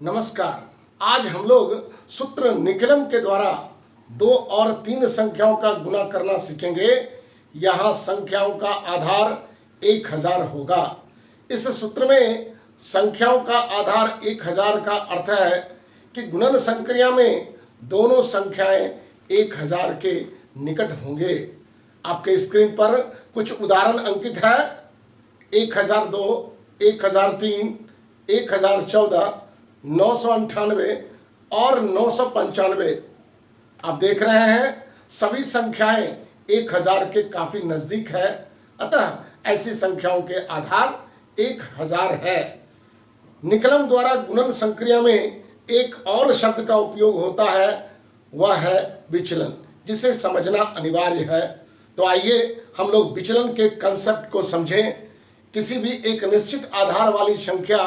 नमस्कार। आज हम लोग सूत्र निकलम के द्वारा 2 और 3 संख्याओं का गुणा करना सीखेंगे। यहाँ संख्याओं का आधार 1000 होगा। इस सूत्र में संख्याओं का आधार 1000 का अर्थ है कि गुणन संक्रिया में दोनों संख्याएं 1000 के निकट होंगे। आपके स्क्रीन पर कुछ उदाहरण अंकित है। 1002, 1003, 1014, 998 और 995। आप देख रहे हैं सभी संख्याएं 1000 के काफी नजदीक है, अतः ऐसी संख्याओं के आधार 1000 है। निकलम द्वारा गुणन संक्रिया में एक और शब्द का उपयोग होता है, वह है विचलन, जिसे समझना अनिवार्य है। तो आइए हम लोग विचलन के कंसेप्ट को समझें। किसी भी एक निश्चित आधार वाली संख्या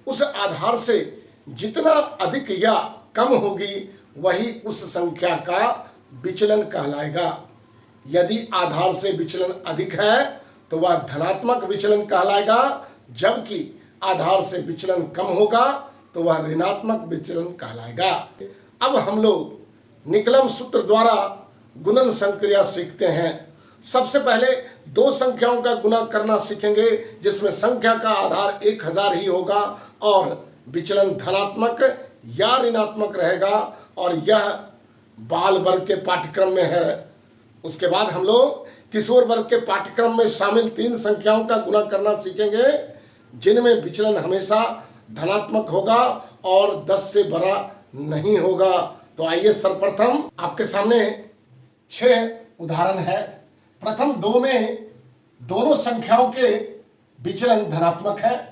उस आधार से जितना अधिक या कम होगी वही उस संख्या का विचलन कहलाएगा। यदि आधार से विचलन अधिक है तो वह धनात्मक विचलन कहलाएगा, जबकि आधार से विचलन कम होगा तो वह ऋणात्मक विचलन कहलाएगा। अब हम लोग निकलम सूत्र द्वारा गुणन संक्रिया सीखते हैं। सबसे पहले 2 संख्याओं का गुणा करना सीखेंगे, जिसमें संख्या का आधार 1000 ही होगा और विचलन धनात्मक या ऋणात्मक रहेगा, और यह बाल वर्ग के पाठ्यक्रम में है। उसके बाद हम लोग किशोर वर्ग के पाठ्यक्रम में शामिल 3 संख्याओं का गुणा करना सीखेंगे, जिनमें विचलन हमेशा धनात्मक होगा और 10 से बड़ा नहीं होगा। तो आइए सर्वप्रथम आपके सामने 6 उदाहरण है। प्रथम 2 में दोनों संख्याओं के विचलन धनात्मक है।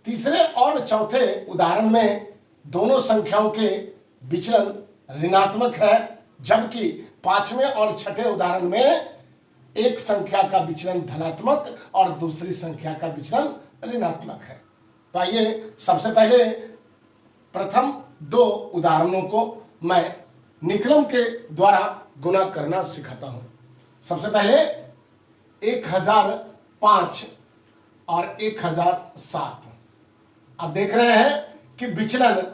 तीसरे और चौथे उदाहरण में दोनों संख्याओं के विचलन ऋणात्मक है, जबकि 5वें और 6ठे उदाहरण में एक संख्या का विचलन धनात्मक और दूसरी संख्या का विचलन ऋणात्मक है। तो आइए सबसे पहले प्रथम 2 उदाहरणों को मैं निकलम के द्वारा गुणा करना सिखाता हूं। सबसे पहले 1005 और 1007। आप देख रहे हैं कि विचलन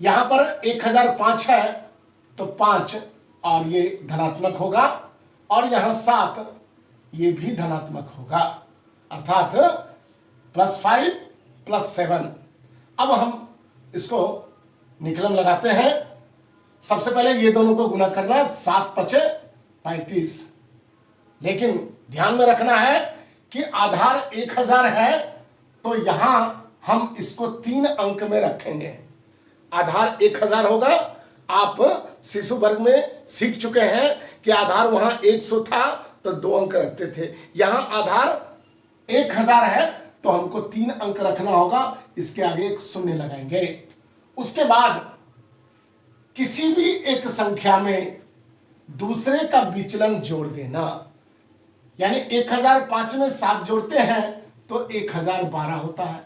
यहां पर 1005 है तो 5 और ये धनात्मक होगा, और यहां 7 ये भी धनात्मक होगा, अर्थात +5 + 7। अब हम इसको निकलम लगाते हैं। सबसे पहले ये दोनों को गुणा करना है, 7 × 5 = 35। लेकिन ध्यान में रखना है कि आधार 1000 है तो यहां हम इसको 3 अंक में रखेंगे। आधार 1000 होगा। आप शिशु वर्ग में सीख चुके हैं कि आधार वहां 100 था तो 2 अंक रखते थे। यहां आधार 1000 है तो हमको 3 अंक रखना होगा, इसके आगे एक 0 लगाएंगे। उसके बाद किसी भी एक संख्या में दूसरे का विचलन जोड़ देना, यानी 1005 में 7 जोड़ते हैं तो 1012 होता है,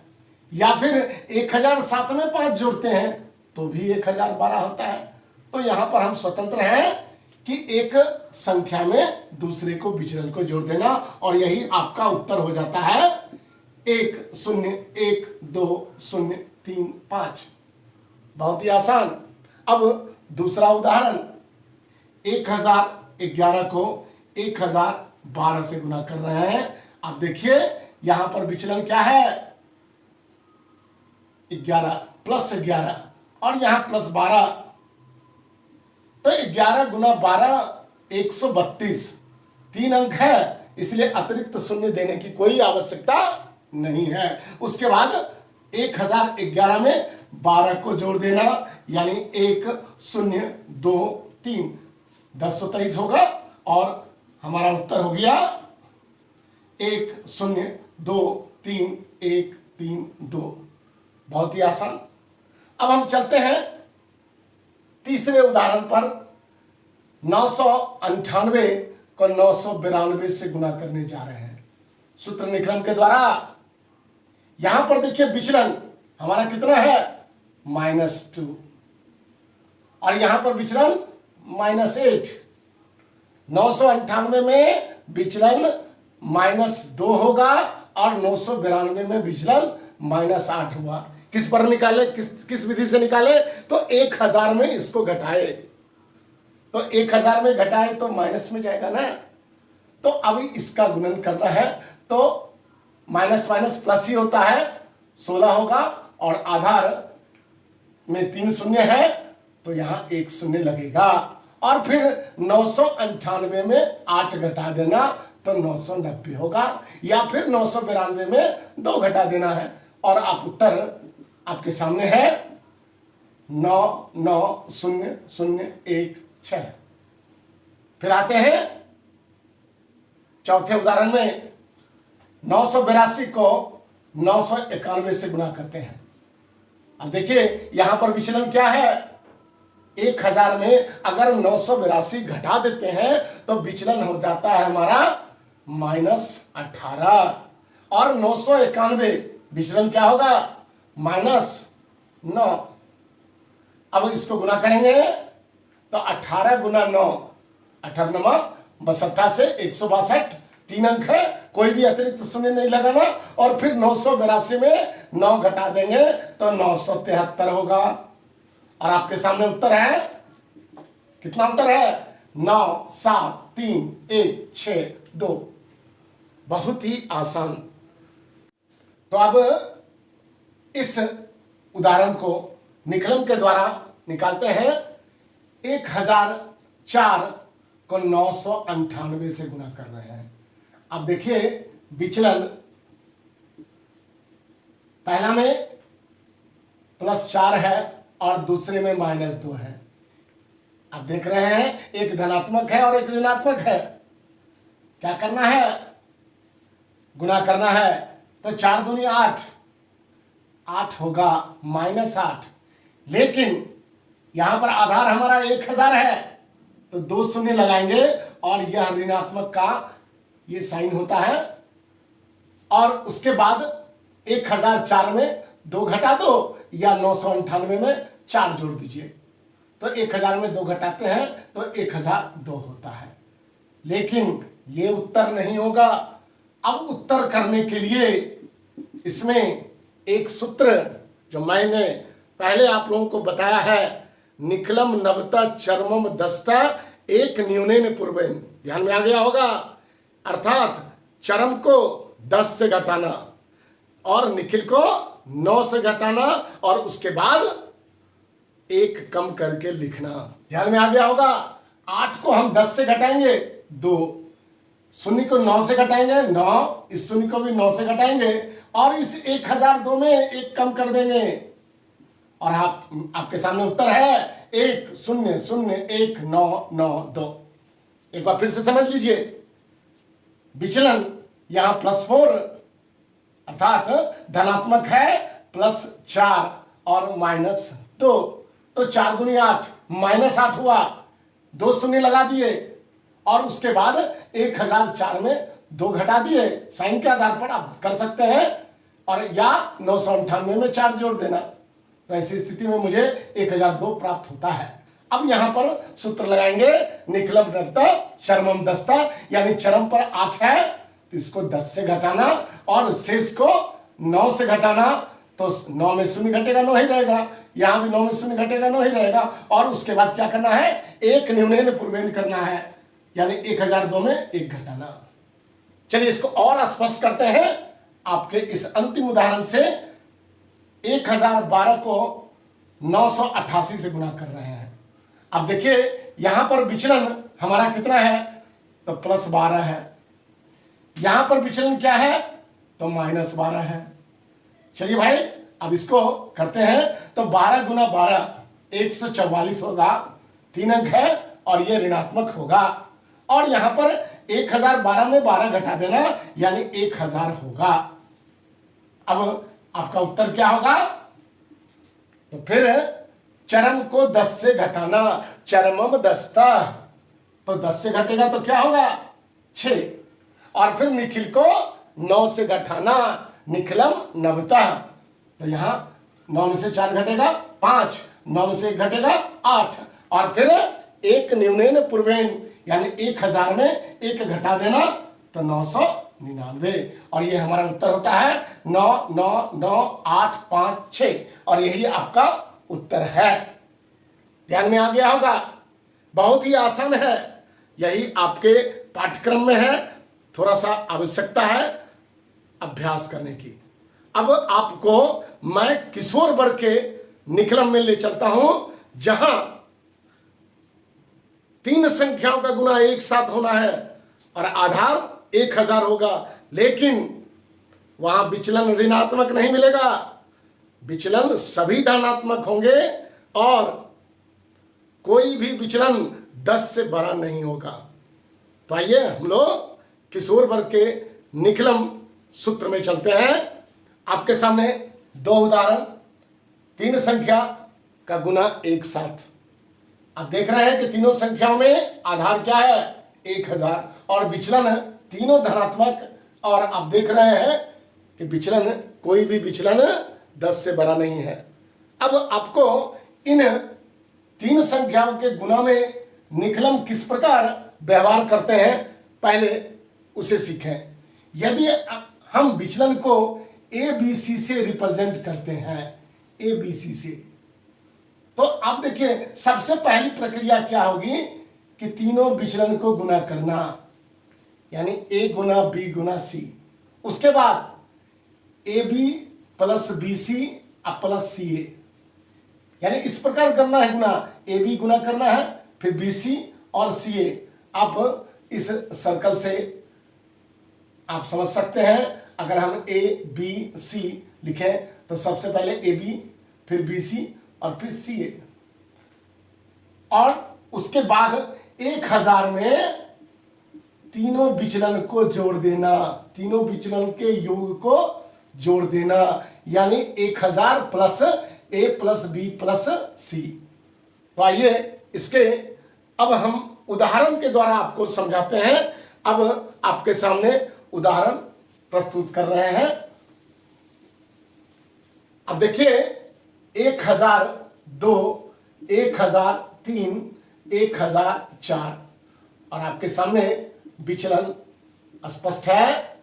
या फिर 1007 में 5 जोड़ते हैं तो भी 1012 होता है। तो यहां पर हम स्वतंत्र हैं कि एक संख्या में दूसरे को विचलन को जोड़ देना, और यही आपका उत्तर हो जाता है 1 0 1 2 0 3 5। बहुत ही आसान। अब दूसरा उदाहरण 1011 को 1012 से गुणा कर रहे हैं। आप देखिए यहां पर विचलन क्या है, 11 + 11 और यहां +12, तो 11 × 12 132। 3 अंक है, इसलिए अतिरिक्त 0 देने की कोई आवश्यकता नहीं है। उसके बाद 1011 में 12 को जोड़ देना, यानी 1 0 2 3 1023 होगा, और हमारा उत्तर हो गया 1 0 2 3 1 3 2। बहुत ही आसान। अब हम चलते हैं तीसरे उदाहरण पर। 998 को 992 से गुणा करने जा रहे हैं सूत्र निकलम के द्वारा। यहां पर देखिए विचलन हमारा कितना है, -2, और यहां पर विचलन -8। 998 में विचलन -2 होगा और 992 में विचलन -8 हुआ। किस पर निकाले, किस विधि से निकाले? तो 1000 में इसको घटाए, तो 1000 में घटाए तो माइनस में जाएगा ना। तो अभी इसका गुणन करना है, तो माइनस माइनस प्लस ही होता है, 16 होगा और आधार में 3 शून्य है तो यहां 1 शून्य लगेगा। और फिर 998 में 8 घटा देना तो 990 होगा, या फिर 992 में 2 घटा देना है। और आप उत्तर आपके सामने है 99001 फिर आते हैं चौथे उदाहरण में। 982 को 991 से गुणा करते हैं। अब देखिए यहां पर विचलन क्या है, 1000 में अगर 982 घटा देते हैं तो विचलन हो जाता है हमारा -18, और 991 विचलन क्या होगा -9। अब इसको गुना करेंगे तो 18 गुना 9, 18 62 से 162, 3 अंक है, कोई भी अतिरिक्त शून्य नहीं लगाना। और फिर 982 में 9 घटा देंगे तो 973 होगा। और आपके सामने उत्तर है, कितना उत्तर है? 9 7 3 1 6 2। बहुत ही आसान। तो अब इस उदाहरण को निकलन के द्वारा निकालते हैं। 1004 को 998 से गुणा कर रहे हैं। अब देखिए विचलन पहला में +4 है और दूसरे में -2 है। अब देख रहे हैं एक धनात्मक है और एक ऋणात्मक है। क्या करना है? गुणा करना है। तो 4 दूनी 8, 8 होगा -8। लेकिन यहां पर आधार हमारा 1000 है तो 2 शून्य लगाएंगे और यह ऋणात्मक का ये साइन होता है। और उसके बाद 1004 में 2 घटा दो या 998 में 4 जोड़ दीजिए। तो 1000 में 2 घटाते हैं तो 1002 होता है। लेकिन ये उत्तर नहीं होगा। अब उत्तर करने के लिए इसमें एक सूत्र जो मैंने पहले आप लोगों को बताया है, निकलम नवता चरमम दस्ता एक न्यूनेन पूर्वेन, ध्यान में आ गया होगा। अर्थात चरम को 10 से घटाना और निखिल को 9 से घटाना और उसके बाद 1 कम करके लिखना, ध्यान में आ गया होगा। 8 को हम 10 से घटाएंगे 2, शून्य को 9 से घटाएंगे 9, इस शून्य को भी 9 से घटाएंगे और इस 1002 में 1 कम कर देंगे और आपके सामने उत्तर है 1 0 0 1 9 9 2। एक बार फिर से समझ लीजिए, विचलन यहां +4 अर्थात धनात्मक है, +4 और -2, तो 4 दूनी 8, -8 हुआ, 2 शून्य लगा दिए और उसके बाद 1004 में 2 घटा दिए। साइन के आधार पर आप कर सकते हैं और या 998 में 4 जोड़ देना। तो ऐसी स्थिति में मुझे 1002 प्राप्त होता है। अब यहां पर सूत्र लगाएंगे, निकलम नवता चरमम दस्ता, यानी चरम पर 8 है तो इसको 10 से घटाना और शेष को 9 से घटाना। तो 9 में शून्य घटेगा 9 ही रहेगा, यहां भी 9 में शून्य घटेगा 9 ही रहेगा। और उसके बाद क्या करना है? 1 न्यूनेन पूर्वेन करना है, यानी 1002 में 1 घटाना। चलिए इसको और स्पष्ट करते हैं आपके इस अंतिम उदाहरण से। 1012 को 988 से गुणा कर रहे हैं। अब देखिए यहां पर विचलन हमारा कितना है? तो +12 है। यहां पर विचलन क्या है? तो -12 है। चलिए भाई अब इसको करते हैं। तो 12 गुना 12 144 होगा, 3 अंक है और ये ऋणात्मक होगा। और यहां पर 1012 में 12 घटा देना यानी 1000 होगा। अब आपका उत्तर क्या होगा? तो फिर चरम को 10 से घटाना, चरमम दस्ता, तो 10 से घटेगा तो क्या होगा? 6। और फिर निखिल को 9 से घटाना, निखिलम नवता, तो यहां 9 में से 4 घटेगा 5, 9 में से 1 घटेगा 8 और फिर 1 न्यूनेन पूर्वेन, यानी 1000 में 1 घटा देना तो 900 99। और ये हमारा उत्तर होता है 9999856 और यही आपका उत्तर है। ध्यान में आ गया होगा, बहुत ही आसान है, यही आपके पाठ्यक्रम में है, थोड़ा सा आवश्यकता है अभ्यास करने की। अब आपको मैं किशोर वर्ग के निकलम में ले चलता हूं, जहां 3 संख्याओं का गुना एक साथ होना है और आधार 1000 होगा, लेकिन वहां विचलन ऋणात्मक नहीं मिलेगा, विचलन सभी धनात्मक होंगे और कोई भी विचलन 10 से बड़ा नहीं होगा। तो आइए हम लोग किशोर वर्ग के निकलम सूत्र में चलते हैं। आपके सामने 2 उदाहरण, 3 संख्या का गुना एक साथ। आप देख रहे हैं कि तीनों संख्याओं में आधार क्या है 1000 और विचलन तीनों धनात्मक, और आप देख रहे हैं कि विचलन कोई भी विचलन 10 से बड़ा नहीं है। अब आपको इन 3 संख्याओं के गुना में निकलम किस प्रकार व्यवहार करते हैं पहले उसे सीखें। यदि हम विचलन को ABC से रिप्रेजेंट करते हैं, ABC से, तो आप देखिए सबसे पहली प्रक्रिया क्या होगी कि तीनों विचलन को गुना करना, यानी A Guna B Guna C। उसके बाद AB plus BC plus CA, यानी इस प्रकार करना है गुना, AB गुना करना है फिर BC और CA। आप इस सर्कल से आप समझ सकते हैं, अगर हम ABC लिखें तो सबसे पहले AB फिर BC और फिर CA, और उसके बाद 1000 में तीनों विचलन को जोड़ देना, तीनों विचलन के योग को जोड़ देना, यानी 1000 plus A plus B plus C। तो आइए इसके अब हम उदाहरण के द्वारा आपको समझाते हैं। अब आपके सामने उदाहरण प्रस्तुत कर रहे हैं। अब देखिए 1002, 1003, 1004 और आपके सामने विचलन स्पष्ट है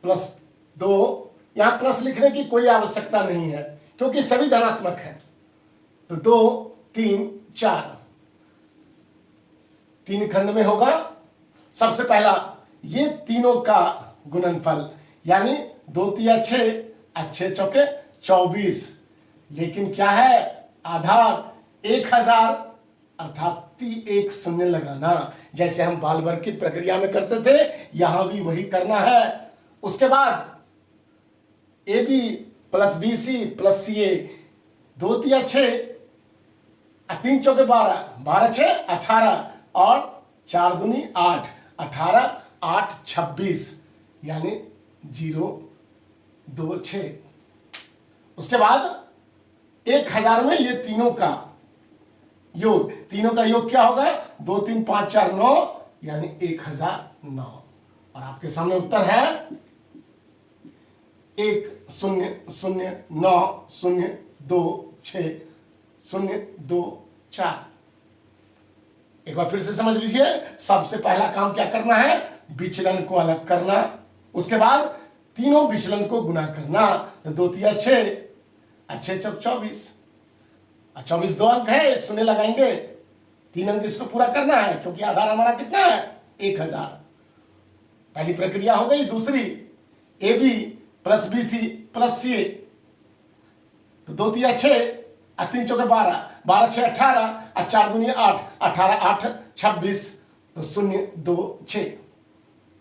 +2। यहां प्लस लिखने की कोई आवश्यकता नहीं है क्योंकि सभी धनात्मक है। तो 2, 3, 4 3 खंड में होगा। सबसे पहला ये तीनों का गुणनफल, यानी 2 तिया 6, 6 चौके 24, लेकिन क्या है आधार 1000, अर्थात 1 शून्य लगाना, जैसे हम बाल वर्ग की प्रक्रिया में करते थे यहां भी वही करना है। उसके बाद AB plus BC plus CA, 2 तिया 6, 3 चौके 12, 12 6 18 और 4 दूनी 8, 18 8 26, यानी 0 2 6। उसके बाद 1000 में ये तीनों का योग, तीनों का योग क्या होगा 2 3 5 4 9, यानी 1009। और आपके सामने उत्तर है 1 0 0 9 0 2 6 0 2 4। एक बार फिर से समझ लीजिए, सबसे पहला काम क्या करना है, विचलन को अलग करना, उसके बाद तीनों विचलन को गुना करना। तो 2 तिया 6, 6 चौक 24, 24 2 अंक है, 1 शून्य लगाएंगे, 3 अंक इसको पूरा करना है क्योंकि आधार हमारा कितना है 1000। पहली प्रक्रिया हो गई। दूसरी AB plus BC plus CA, तो 2 तिया 6, 3 चौके 12, 12 6 18, 4 दूनी 8, 18 8 26, तो 0 2 6,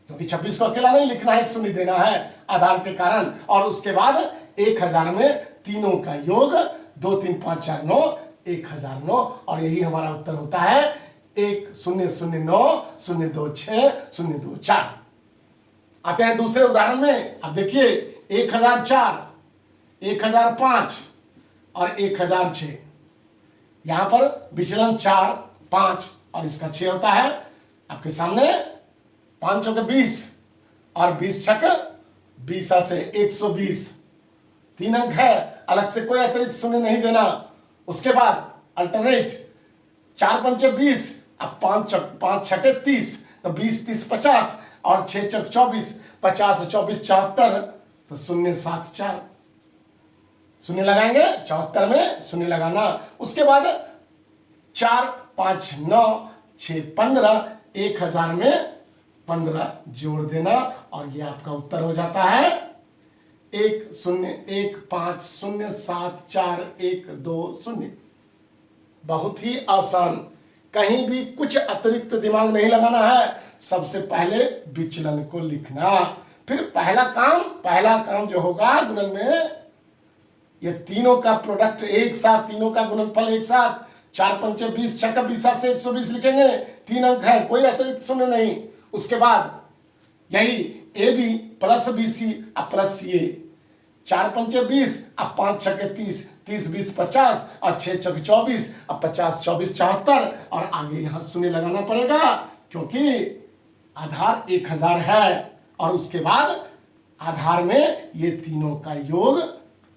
क्योंकि 26 को अकेला नहीं लिखना है, 1 शून्य देना है आधार के कारण। और उसके बाद 1000 में तीनों का योग 2 3 5 4 9, 1009, और यही हमारा उत्तर होता है 1 0 0 9 0 2 6 0 2 4। आते हैं दूसरे उदाहरण में। अब देखिए 1004, 1005 और 1006, यहां पर विचलन 4 5 और इसका 6 होता है। आपके सामने 5 चौके 20 और 20 छक 20 से 120, 3 अंक है, अलग से कोई अतिरिक्त शून्य नहीं देना। उसके बाद अल्टरनेट 4 पंचे 20, अब 5 छके 30, तो 20 30 50, और 6 चौक 24, 50 24 74, तो 074 शून्य लगाएंगे, 74 में शून्य लगाना। उसके बाद 4 5 9 6 15, 1000 में 15 जोड़ देना और ये आपका उत्तर हो जाता है 1015074120। बहुत ही आसान, कहीं भी कुछ अतिरिक्त दिमाग नहीं लगाना है। सबसे पहले विचलन को लिखना, फिर पहला काम जो होगा गुणन में, ये तीनों का प्रोडक्ट एक साथ, तीनों का गुणनफल एक साथ, 4 पंचे 20, 6 का 20 से 120 लिखेंगे। 3 अंक है, कोई अतिरिक्त शून्य नहीं। उसके बाद यही a b plus b c अब प्लस सी ए, 4 पंचे 20, अब 5 छके 30, 30 20 50 और 6 चौक 24, अब 50 24 74 और आगे यहां शून्य लगाना पड़ेगा क्योंकि आधार 1000 है। और उसके बाद आधार में ये तीनों का योग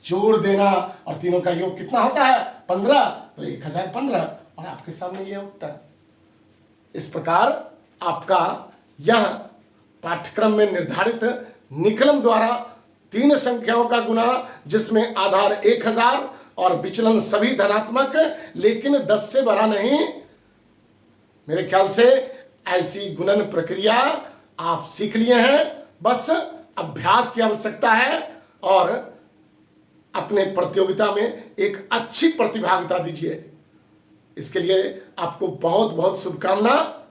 जोड़ देना और तीनों का योग कितना होता है 15, तो 1015 और आपके सामने ये उत्तर। इस प्रकार आपका यह पाठ्यक्रम में निर्धारित निकलम द्वारा 3 संख्याओं का गुना जिसमें आधार 1000 और विचलन सभी धनात्मक लेकिन 10 से बड़ा नहीं, मेरे ख्याल से ऐसी गुणन प्रक्रिया आप सीख लिए हैं। बस अभ्यास की आवश्यकता है और अपने प्रतियोगिता में एक अच्छी प्रतिभागिता दीजिए। इसके लिए आपको बहुत बहुत शुभकामना।